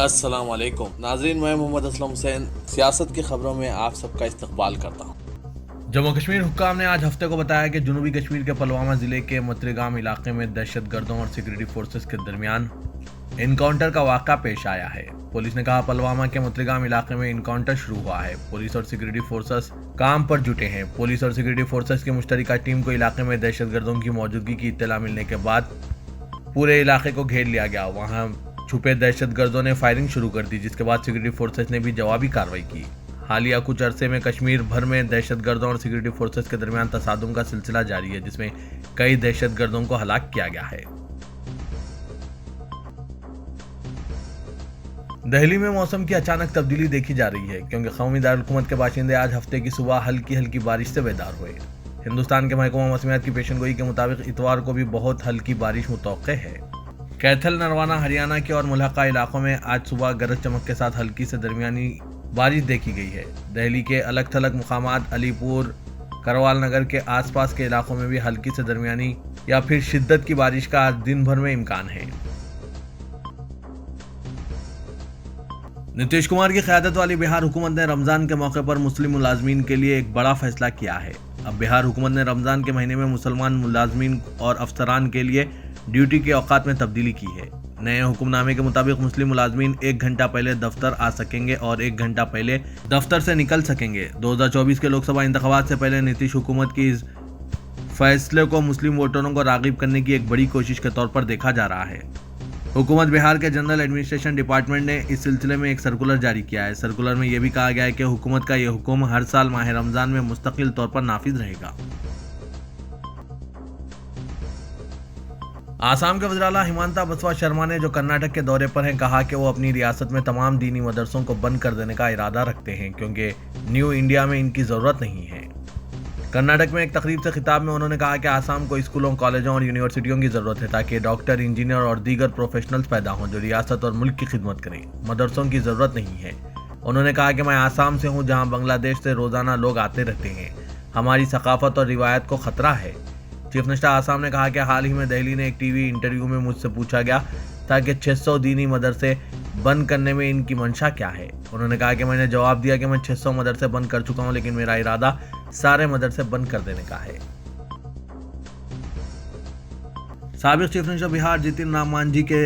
अस्सलाम वालेकुम नाजरीन, मैं मोहम्मद असलम हुसैन सियासत की खबरों में आप सबका इस्तकबाल करता हूँ। जम्मू कश्मीर हुक्काम ने आज हफ्ते को बताया कि जनूबी कश्मीर के पुलवामा जिले के मुत्रिगाम इलाके में दहशतगर्दों और सिक्योरिटी फोर्सेस के दरमियान इनकाउंटर का वाक़ा पेश आया है। पुलिस ने कहा पुलवामा के मुत्रिगाम इलाके में इनकाउंटर शुरू हुआ है। पुलिस और सिक्योरिटी फोर्सेस काम पर जुटे हैं। पुलिस और सिक्योरिटी फोर्सेस की मुश्तरका टीम को इलाके में दहशतगर्दों की मौजूदगी की इत्तला मिलने के बाद पूरे इलाके को घेर लिया गया। वहां छुपे दहशतगर्दों ने फायरिंग शुरू कर दी, जिसके बाद सिक्योरिटी फोर्सेस ने भी जवाबी कार्रवाई की। हालिया कुछ अरसे में कश्मीर भर में दहशतगर्दों और सिक्योरिटी फोर्सेस के दरमियान तसादुम का सिलसिला जारी है, जिसमें कई दहशतगर्दों को हलाक किया गया है। दिल्ली में मौसम की अचानक तब्दीली देखी जा रही है, क्योंकि कौमी दारुल-हुकूमत के बाशिंदे आज हफ्ते की सुबह हल्की हल्की बारिश से बेदार हुए। हिंदुस्तान के महकमा मौसमियात की पेशनगोई के मुताबिक इतवार को भी बहुत हल्की बारिश मुतवक्के है। कैथल, नरवाना, हरियाणा के और मुल्हका इलाकों में आज सुबह गरज चमक के साथ हल्की से दरमियानी बारिश देखी गई है। दिल्ली के अलग थलग मुकामात अलीपुर, करवाल नगर के आसपास के इलाकों में भी हल्की से दरमियानी या फिर शिद्दत की बारिश का आज दिन भर में इम्कान है। नीतीश कुमार की क़यादत वाली बिहार हुकूमत ने रमजान के मौके पर मुस्लिम मुलाजमीन के लिए एक बड़ा फैसला किया है। अब बिहार हुकूमत ने रमजान के महीने में मुसलमान मुलाजमीन और अफसरान के लिए ड्यूटी के औकात में तब्दीली की है। नए हुक्मनामे के मुताबिक मुस्लिम मुलाजमीन 1 घंटा पहले दफ्तर आ सकेंगे और 1 घंटा पहले दफ्तर से निकल सकेंगे। 2024 के लोकसभा इंतखाबात से पहले नीतीश हुकूमत की इस फैसले को मुस्लिम वोटरों को राग़िब करने की एक बड़ी कोशिश के तौर पर देखा जा रहा है। हुकूमत बिहार के जनरल एडमिनिस्ट्रेशन डिपार्टमेंट ने इस सिलसिले में एक सर्कुलर जारी किया है। सर्कुलर में यह भी कहा गया है कि हुकूमत का यह हुक्म हर साल माह रमजान में मुस्तकिल तौर पर नाफिज रहेगा। आसाम के वज़ीर-ए-आला हिमांता बिस्वा शर्मा ने, जो कर्नाटक के दौरे पर हैं, कहा कि वो अपनी रियासत में तमाम दीनी मदरसों को बंद कर देने का इरादा रखते हैं, क्योंकि न्यू इंडिया में इनकी ज़रूरत नहीं है। कर्नाटक में एक तकरीब से खिताब में उन्होंने कहा कि आसाम को स्कूलों, कॉलेजों और यूनिवर्सिटियों की ज़रूरत है, ताकि डॉक्टर, इंजीनियर और दीगर प्रोफेशनल्स पैदा हों जो रियासत और मुल्क की खिदमत करें। मदरसों की ज़रूरत नहीं है। उन्होंने कहा कि मैं आसाम से हूँ, जहाँ बांग्लादेश से रोज़ाना लोग आते रहते हैं। हमारी सकाफत और रिवायत को ख़तरा है। चीफ मिनिस्टर आसाम ने कहा कि हाल ही में दिल्ली ने एक टीवी इंटरव्यू में मुझसे पूछा गया था कि 600 दीनी मदरसे बंद करने में इनकी मंशा क्या है। उन्होंने कहा कि मैंने जवाब दिया कि मैं 600 मदरसे बंद कर चुका हूं, लेकिन मेरा इरादा सारे मदरसे बंद कर देने का है। साबिक चीफ मिनिस्टर बिहार जितिन राम मांझी के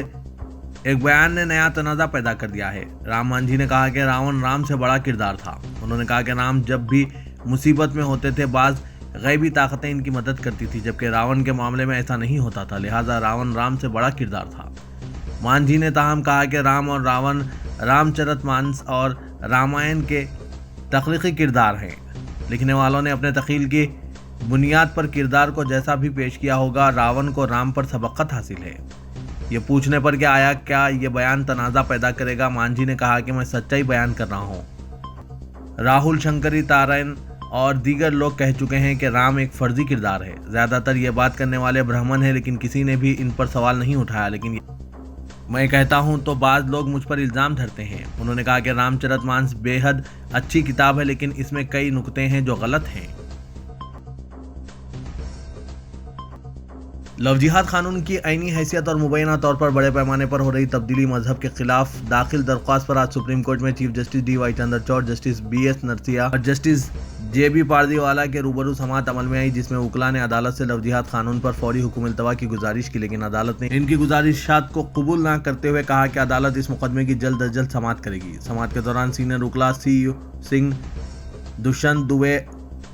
एक बयान ने नया तनाज़ा पैदा कर दिया है। राम मांझी ने कहा कि रावण राम से बड़ा किरदार था। उन्होंने कहा कि राम जब भी मुसीबत में होते थे, बाज़ गैबी ताकतें इनकी मदद करती थी, जबकि रावण के मामले में ऐसा नहीं होता था। लिहाजा रावण राम से बड़ा किरदार था। मांझी ने ताहम कहा कि राम और रावण रामचरितमानस और रामायण के तख्लीकी किरदार हैं। लिखने वालों ने अपने तख़ील की बुनियाद पर किरदार को जैसा भी पेश किया होगा, रावण को राम पर सबक़त हासिल है। ये पूछने पर क्या आया, क्या ये बयान तनाज़ा पैदा करेगा? मांझी ने कहा कि मैं सच्चाई बयान कर रहा हूँ। राहुल शंकरी तारायण और दीगर लोग कह चुके हैं कि राम एक फर्जी किरदार है। ज़्यादातर ये बात करने वाले ब्राह्मण हैं, लेकिन किसी ने भी इन पर सवाल नहीं उठाया। लेकिन मैं कहता हूं तो बाज़ लोग मुझ पर इल्ज़ाम धरते हैं। उन्होंने कहा कि रामचरितमानस बेहद अच्छी किताब है, लेकिन इसमें कई नुक्ते हैं जो गलत हैं। लव जिहाद कानून की आईनी हैसियत और मुबैना तौर पर बड़े पैमाने पर हो रही तब्दीली मजहब के खिलाफ दाखिल दरख्वास्त पर आज सुप्रीम कोर्ट में chief justice D Y. Chandrachud, justice B S. Narasimha और जस्टिस जे.बी. पारदीवाला के रूबरू समाअत अमल में आई, जिसमें वकला ने अदालत से लव जिहाद कानून पर फौरी हुक्म इल्तवा की गुजारिश की, लेकिन अदालत ने इनकी गुजारिशात को कबूल न करते हुए कहा कि अदालत इस मुकदमे की जल्द अज जल्द समाअत करेगी। समाअत के दौरान सीनियर वकला सी सिंह, दुष्यंत दुबे,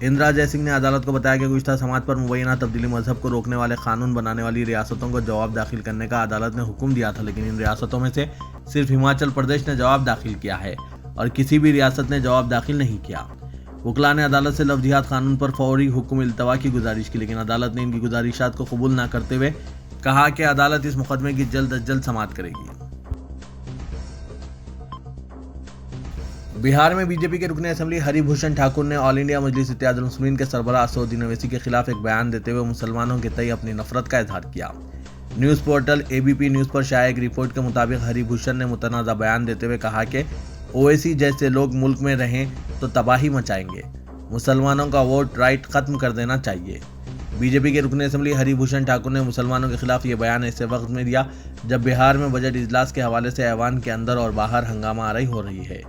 इंदिरा जयसिंह ने अदालत को बताया कि गुज़िश्ता समाअत पर मुबैना तब्दीली मजहब को रोकने वाले कानून बनाने वाली रियासतों को जवाब दाखिल करने का अदालत ने हुक्म दिया था, लेकिन इन रियासतों में से सिर्फ हिमाचल प्रदेश ने जवाब दाखिल किया है और किसी भी रियासत ने जवाब दाखिल नहीं किया। वकला ने अदालत से लव जिहाद कानून पर फौरी हुक्म इल्तवा की गुजारिश की, लेकिन अदालत ने इनकी गुजारिशात को कबूल न करते हुए कहा कि अदालत इस मुकदमे की जल्द अज जल्द समाअत करेगी। बिहार में बीजेपी के रुकने असेंबली हरिभूषण ठाकुर ने ऑल इंडिया मजलिस इत्तेहादुल मुस्लिमीन के सरबराह असदुद्दीन ओवैसी के खिलाफ एक बयान देते हुए मुसलमानों के तय अपनी नफरत का इजहार किया। न्यूज़ पोर्टल एबीपी न्यूज़ पर शाया एक रिपोर्ट के मुताबिक हरिभूषण ने मुतनाज़ा बयान देते हुए कहा कि ओवैसी जैसे लोग मुल्क में रहें तो तबाही मचाएंगे। मुसलमानों का वोट राइट खत्म कर देना चाहिए। बीजेपी के रुकन असेंबली हरिभूषण ठाकुर ने मुसलमानों के खिलाफ ये बयान ऐसे वक्त में दिया जब बिहार में बजट इजलास के हवाले से ऐवान के अंदर और बाहर हंगामा आराई हो रही है।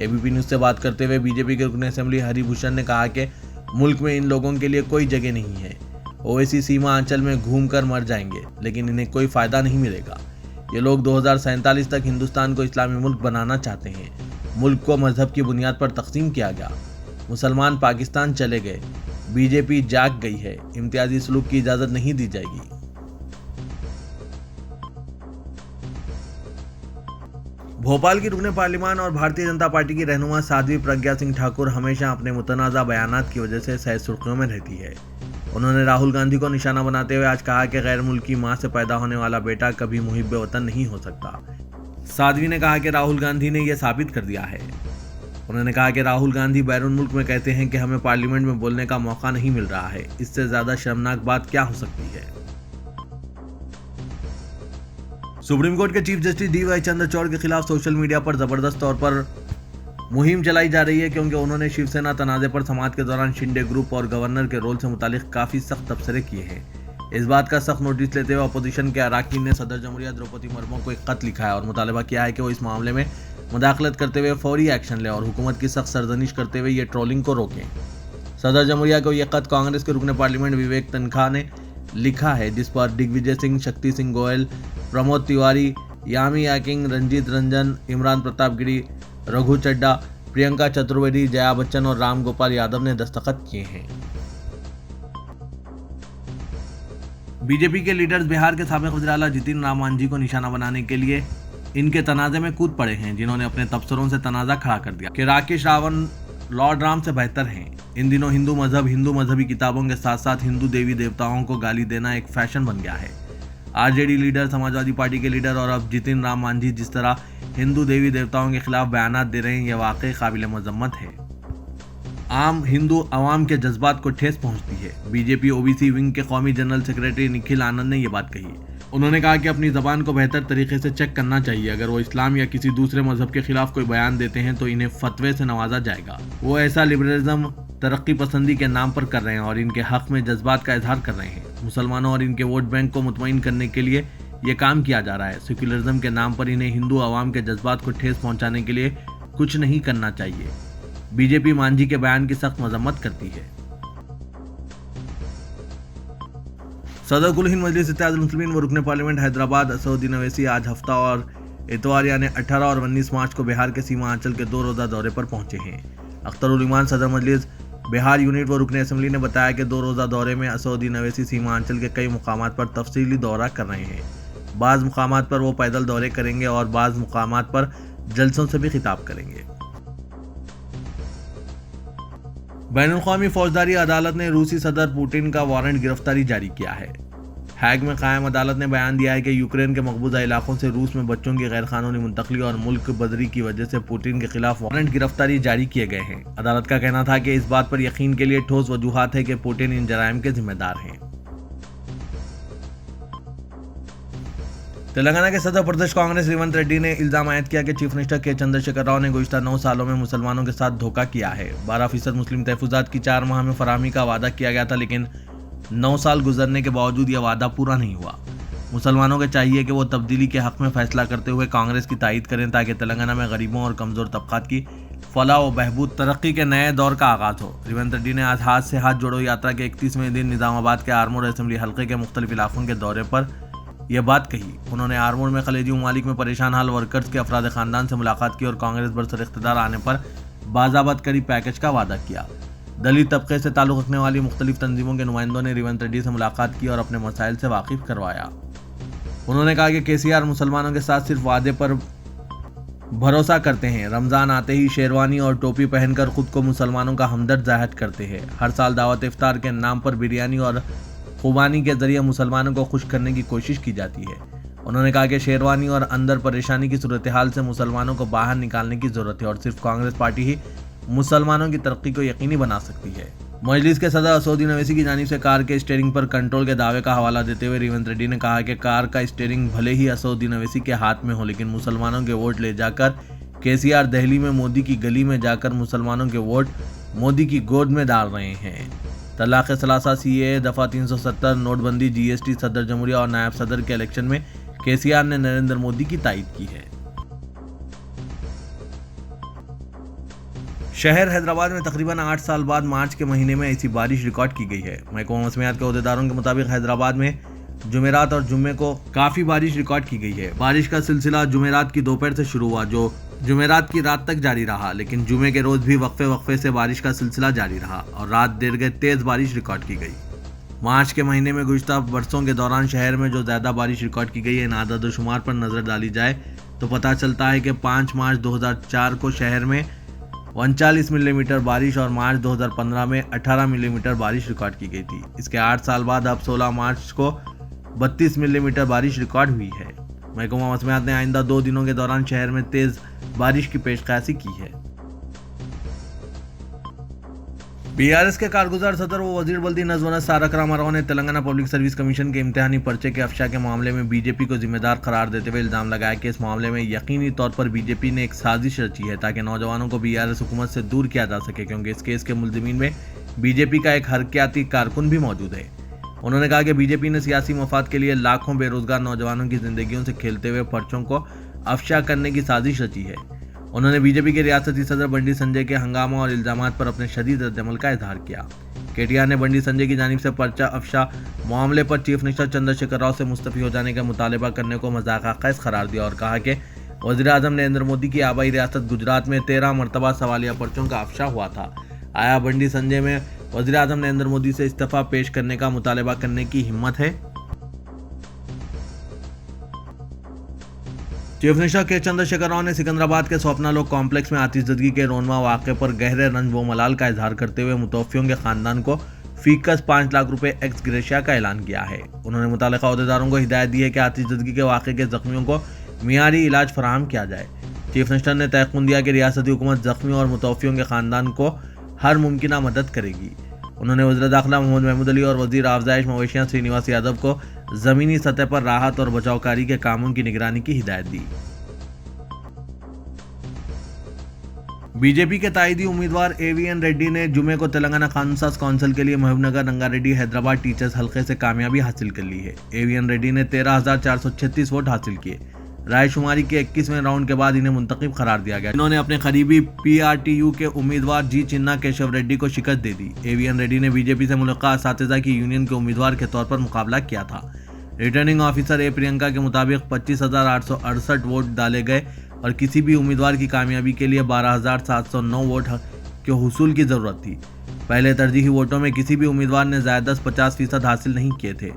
एबीपी न्यूज से बात करते हुए बीजेपी के रुकन असेंबली हरिभूषण ने कहा कि मुल्क में इन लोगों के लिए कोई जगह नहीं है। ओवैसी सीमा अंचल में घूमकर मर जाएंगे, लेकिन इन्हें कोई फायदा नहीं मिलेगा। ये लोग 2047 तक हिंदुस्तान को इस्लामी मुल्क बनाना चाहते हैं। मुल्क को मजहब की बुनियाद पर तकसीम किया गया, मुसलमान पाकिस्तान चले गए, बीजेपी जाग गई है, इम्तियाजी सलूक की इजाजत नहीं दी जाएगी। भोपाल की रुकने पार्लिमान और भारतीय जनता पार्टी की रहनुमा साध्वी प्रज्ञा सिंह ठाकुर हमेशा अपने मुतनाज़ा बयानात की वजह से सह सुर्खियों में रहती है। उन्होंने राहुल गांधी को निशाना बनाते हुए आज कहा कि गैर मुल्की मां से पैदा होने वाला बेटा कभी मुहिब्बे वतन नहीं हो सकता। साध्वी ने कहा कि राहुल गांधी ने यह साबित कर दिया है। उन्होंने कहा कि राहुल गांधी बैरून मुल्क में कहते हैं कि हमें पार्लियामेंट में बोलने का मौका नहीं मिल रहा है। इससे ज्यादा शर्मनाक बात क्या हो सकती है। सुप्रीम कोर्ट के चीफ जस्टिस DY चंद्रचूड़ के खिलाफ सोशल मीडिया पर जबरदस्त तौर पर मुहिम चलाई जा रही है, क्योंकि उन्होंने शिवसेना तनाज़े पर समाअत के दौरान शिंदे ग्रुप और गवर्नर के रोल से मुतालिक काफी सख्त तबसरे किए हैं। इस बात का सख्त नोटिस लेते हुए अपोजिशन के अराकीन ने सदर जमहूरिया द्रौपदी मुर्मू को एक खत लिखा है और मुतालबा किया है कि वो इस मामले में मुदाखलत करते हुए फौरी एक्शन ले और हुकूमत की सख्त सरजनिश करते हुए ये ट्रोलिंग को रोकें। सदर जमहूरिया को यह खत कांग्रेस के रुकने पार्लियामेंट विवेक तनखा ने लिखा है, जिस पर दिग्विजय सिंह, शक्ति सिंह गोयल, प्रमोद तिवारी, यामी याकिंग, रंजीत रंजन, इमरान प्रताप गिरी, रघु चड्डा, प्रियंका चतुर्वेदी, जया बच्चन और राम गोपाल यादव ने दस्तखत किए हैं। बीजेपी के लीडर्स बिहार के साबिक वज़ीर आला जितिन राम मांझी को निशाना बनाने के लिए इनके तनाज़े में कूद पड़े हैं, जिन्होंने अपने तबसरों से तनाज़ा खड़ा कर दिया कि राकेश रावण लॉर्ड राम से बेहतर हैं। इन दिनों हिंदू मजहबी किताबों के साथ साथ हिंदू देवी देवताओं को गाली देना एक फैशन बन गया है। आरजेडी लीडर, समाजवादी पार्टी के लीडर और अब जितिन राम मांझी जिस तरह हिंदू देवी देवताओं के खिलाफ बयानात दे रहे हैं, यह वाकई काबिल मजम्मत है। आम हिंदू अवाम के जज्बात को ठेस पहुंचती है। बीजेपी ओबीसी विंग के कौमी जनरल सेक्रेटरी निखिल आनंद ने यह बात कही। उन्होंने कहा कि अपनी जबान को बेहतर तरीके से चेक करना चाहिए। अगर वो इस्लाम या किसी दूसरे मजहब के खिलाफ कोई बयान देते हैं तो इन्हें फतवे से नवाजा जाएगा। वो ऐसा लिबरलिज्म तरक्की पसंदी के नाम पर कर रहे हैं और इनके हक में जज्बात का इजहार कर रहे हैं। मुसलमानों और इनके वोट बैंक को मुतमईन करने के लिए ये काम किया जा रहा है। सेक्युलरिज्म के नाम पर इन्हें हिंदू अवाम के जज्बात को ठेस पहुंचाने के लिए कुछ नहीं करना चाहिए। बीजेपी मांझी के बयान की सख्त मजम्मत करती है। सदर कुल हिंद मजलिस इत्तेहादुल मुस्लिमीन व रुकने पार्लियामेंट हैदराबाद असदुद्दीन ओवैसी आज हफ्ता और इतवार यानी 18 और 19 मार्च को बिहार के सीमा अंचल के 2 रोजा दौरे पर पहुंचे हैं। अख्तरुल ईमान सदर मजलिस बिहार यूनिट व रुकने असेंबली ने बताया कि 2 रोजा दौरे में असदुद्दीन ओवैसी सीमा अंचल के कई मुकामात पर तफसीली दौरा कर रहे हैं। बाज़ मुकामात पर वो पैदल दौरे करेंगे और बाज़ मुकामात पर जलसों से भी खिताब करेंगे। बैनुल-अक़वामी फौजदारी अदालत ने रूसी सदर पुतिन का वारंट गिरफ्तारी जारी किया है। हैग में कायम अदालत ने बयान दिया है कि यूक्रेन के मकबूजा इलाकों से रूस में बच्चों की गैरकानूनी मुंतकली और मुल्क बदरी की वजह से पुतिन के खिलाफ वारंट गिरफ्तारी जारी किए गए हैं। अदालत का कहना था कि इस बात पर यकीन के लिए ठोस वजूहात है कि पुतिन इन जराइम के जिम्मेदार हैं। तेलंगाना के सदर प्रदेश कांग्रेस रेवंत रेड्डी ने इल्जाम आयद किया कि चीफ मिनिस्टर के चंद्रशेखर राव ने गुज़िश्ता 9 सालों में मुसलमानों के साथ धोखा किया है। 12% मुस्लिम तहफ़्फ़ुज़ात की 4 माह में फराहमी का वादा किया गया था, लेकिन 9 साल गुजरने के बावजूद यह वादा पूरा नहीं हुआ। मुसलमानों को चाहिए कि वो तब्दीली के हक में फैसला करते हुए कांग्रेस की तायीद करें, ताकि तेलंगाना में गरीबों और कमज़ोर तबक़ात की फलाह व बहबूद तरक्की के नए दौर का आगाज़ हो। रेवंत रेड्डी ने आज हाथ से हाथ जोड़ो यात्रा के 31वें दिन निज़ामाबाद के आरमूर असेंबली हल्के के मुख्तलिफ इलाकों के दौरे पर यह बात कही। उन्होंने आरमूर में खलेजी ममालिक में परेशान हाल वर्कर्स के अफराद ख़ानदान से मुलाकात की और कांग्रेस बरसर इख्तिदार आने पर बाज़ाबत करी पैकेज का वादा किया। दलित तबके से ताल्लुक़ रखने वाली मुख्तलिफ तंजीमों के नुमाइंदों ने रेवंत रेड्डी से मुलाकात की और अपने मसाइल से वाकिफ करवाया। उन्होंने कहा कि केसीआर मुसलमानों के साथ सिर्फ वादे पर भरोसा करते हैं। रमज़ान आते ही शेरवानी और टोपी पहनकर खुद को मुसलमानों का हमदर्द जाहिर करते हैं। हर साल दावत इफ्तार के नाम पर बिरयानी और खुबानी के जरिए मुसलमानों को खुश करने की कोशिश की जाती है। उन्होंने कहा कि शेरवानी और अंदर परेशानी की सूरत हाल से मुसलमानों को बाहर निकालने की ज़रूरत है और सिर्फ कांग्रेस पार्टी ही मुसलमानों की तरक्की को यकीनी बना सकती है। मजलिस के सदर असदुद्दीन ओवैसी की जानिब से कार के स्टीयरिंग पर कंट्रोल के दावे का हवाला देते हुए रेवंत रेड्डी ने कहा कि कार का स्टीयरिंग भले ही असदुद्दीन ओवैसी के हाथ में हो, लेकिन मुसलमानों के वोट ले जाकर केसीआर दिल्ली में मोदी की गली में जाकर मुसलमानों के वोट मोदी की गोद में डाल रहे हैं। तलाक सलासा, CAA, दफ़ा 370, नोटबंदी, GST, सदर जमहूरिया और नायब सदर के इलेक्शन में KCR ने नरेंद्र मोदी की तायद की है। शहर हैदराबाद में तकरीबन 8 साल बाद मार्च के महीने में ऐसी बारिश रिकॉर्ड की गई है। महकमा मौसमियात के अहदेदारों के मुताबिक हैदराबाद में जुमेरात और जुम्मे को काफ़ी बारिश रिकॉर्ड की गई है। बारिश का सिलसिला जुमेरात की दोपहर से शुरू हुआ, जो जुमेरात की रात तक जारी रहा, लेकिन जुमे के रोज भी वक्फे से बारिश का सिलसिला जारी रहा और रात देर गए तेज बारिश रिकॉर्ड की गई। मार्च के महीने में गुज़श्ता बरसों के दौरान शहर में जो ज़्यादा बारिश रिकॉर्ड की गई है, इन आदाद-ओ-शुमार पर नज़र डाली जाए तो पता चलता है कि 5 मार्च 2004 को शहर में 39 मिलीमीटर बारिश और मार्च 2015 में 18 मिलीमीटर बारिश रिकॉर्ड की गई थी। इसके 8 साल बाद अब 16 मार्च को 32 मिलीमीटर बारिश रिकॉर्ड हुई है। महकमा मौसमियात ने आइंदा 2 दिनों के दौरान शहर में तेज बारिश की पेशकशी की है। BRS के कारगुजार सदर व वजीर बल्दी नज़्म तारक रामाराव ने तेलंगाना पब्लिक सर्विस कमीशन के इम्तिहानी पर्चे के अफशा के मामले में बीजेपी को जिम्मेदार करार देते हुए इल्जाम लगाया कि इस मामले में यकीनी तौर पर बीजेपी ने एक साजिश रची है ताकि नौजवानों को BRS हुकूमत से दूर किया जा सके, क्योंकि इस केस के मुल्ज़िमीन में बीजेपी का एक हरकियाती कारकुन भी मौजूद है। उन्होंने कहा कि बीजेपी ने सियासी मफाद के लिए लाखों बेरोजगार नौजवानों की जिंदगियों से खेलते हुए पर्चों को अफशा करने की साजिश रची है। उन्होंने बीजेपी के रियासती सदर बंडी संजय के हंगामा और इल्जामात पर अपने शदीद रद्दअमल का इजहार किया। KTR ने बंडी संजय की जानिब से पर्चा अफशा मामले पर चीफ मिनिस्टर चंद्रशेखर राव से मुस्तफ़ी हो जाने का मुतालबा करने को मज़ाक़ करार दिया और कहा कि वज़ीर-ए-आज़म नरेंद्र मोदी की आबाई रियासत गुजरात में 13 मरतबा सवालिया पर्चों का अफशा हुआ था। आया बंडी संजय में वज़ीर-ए-आज़म नरेंद्र मोदी से इस्तीफ़ा पेश करने का मुतालबा करने की हिम्मत है? चीफ मिनिस्टर के चंद्रशेखर राव ने सिकंदराबाद के स्वप्नालोक कॉम्प्लेक्स में आतिशज़दगी के रोनमा वाक़े पर गहरे रंज व मलाल का इजहार करते हुए मुतवफ़्फ़ियों के खानदान को फीकस 5 लाख रुपए एक्स ग्रेशिया का ऐलान किया है। उन्होंने मुतल्लिक़ा अहदेदारों को हिदायत दी है कि आतिशज़दगी के वाक़े के ज़ख्मियों को मियारी इलाज फराहम किया जाए। चीफ मिनिस्टर ने तयक़ुन दिया कि रियासती हुकूमत ज़ख्मी और मुतवफ़्फ़ियों के खानदान को हर मुमकिन मदद करेगी। उन्होंने वज़ीर दाखिला मोहम्मद महमूद अली और वज़ीर आफ़ज़ाइश मवेशियाँ श्रीनिवास यादव को ज़मीनी सतह पर राहत और बचावकारी के कामों की निगरानी की हिदायत दी। बीजेपी के ताइदी उम्मीदवार AVN रेड्डी ने जुमे को तेलंगाना कानून साज काउंसिल के लिए महबूबनगर, रंगारेड्डी, हैदराबाद टीचर्स हल्के से कामयाबी हासिल कर ली है। AVN रेड्डी ने 13,436 वोट हासिल किए। रायशुमारी के 21वें राउंड के बाद इन्हें मुंतखब करार दिया गया। इन्होंने अपने करीबी PRTU के उम्मीदवार जी चिन्ना केशव रेड्डी को शिकस्त दे दी। AVN रेड्डी ने बीजेपी से मुल्का असातिज़ा की यूनियन के उम्मीदवार के तौर पर मुकाबला किया था। रिटर्निंग ऑफिसर A प्रियंका के मुताबिक 25,868 वोट डाले गए और किसी भी उम्मीदवार की कामयाबी के लिए 12,709 वोट के हुसूल की ज़रूरत थी। पहले तरजीही वोटों में किसी भी उम्मीदवार ने ज़्यादा 50% हासिल नहीं किए थे।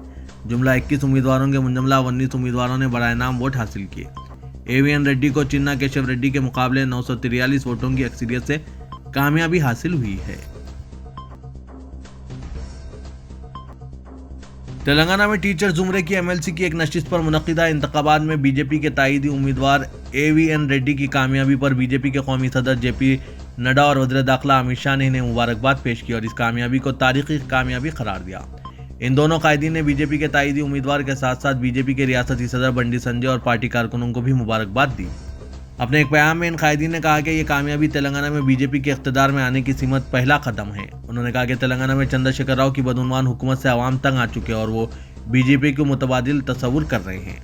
जुमला 21 उम्मीदवारों के मुंजमला 19 उम्मीदवारों ने बड़ा इनाम वोट हासिल किए। AVN रेड्डी को चिन्ना केशव रेड्डी के मुकाबले 943 वोटों की अक्सरियत से कामयाबी हासिल हुई है। तेलंगाना में टीचर जुमरे की MLC की एक नशिस्त पर मुनक़िदा इंतखाबात में बीजेपी के ताइदी उम्मीदवार AVN रेड्डी की कामयाबी पर बीजेपी के कौमी सदर JP नड्डा और वज़ीर दाखिला अमित शाह ने इन्हें मुबारकबाद पेश की और इस कामयाबी को तारीखी कामयाबी करार दिया। इन दोनों कायदीन ने बीजेपी के ताइदी उम्मीदवार के साथ साथ बीजेपी के रियासती सदर बंडी संजय और पार्टी कारकुनों को भी मुबारकबाद दी। अपने एक बयान में इन कायदीन ने कहा कि ये कामयाबी तेलंगाना में बीजेपी के इख्तिदार में आने की सिमत पहला कदम है। उन्होंने कहा कि तेलंगाना में चंद्रशेखर राव की बदउनवान हुकूमत से अवाम तंग आ चुके और वो बीजेपी को मुतबादिल तस्वुर कर रहे हैं।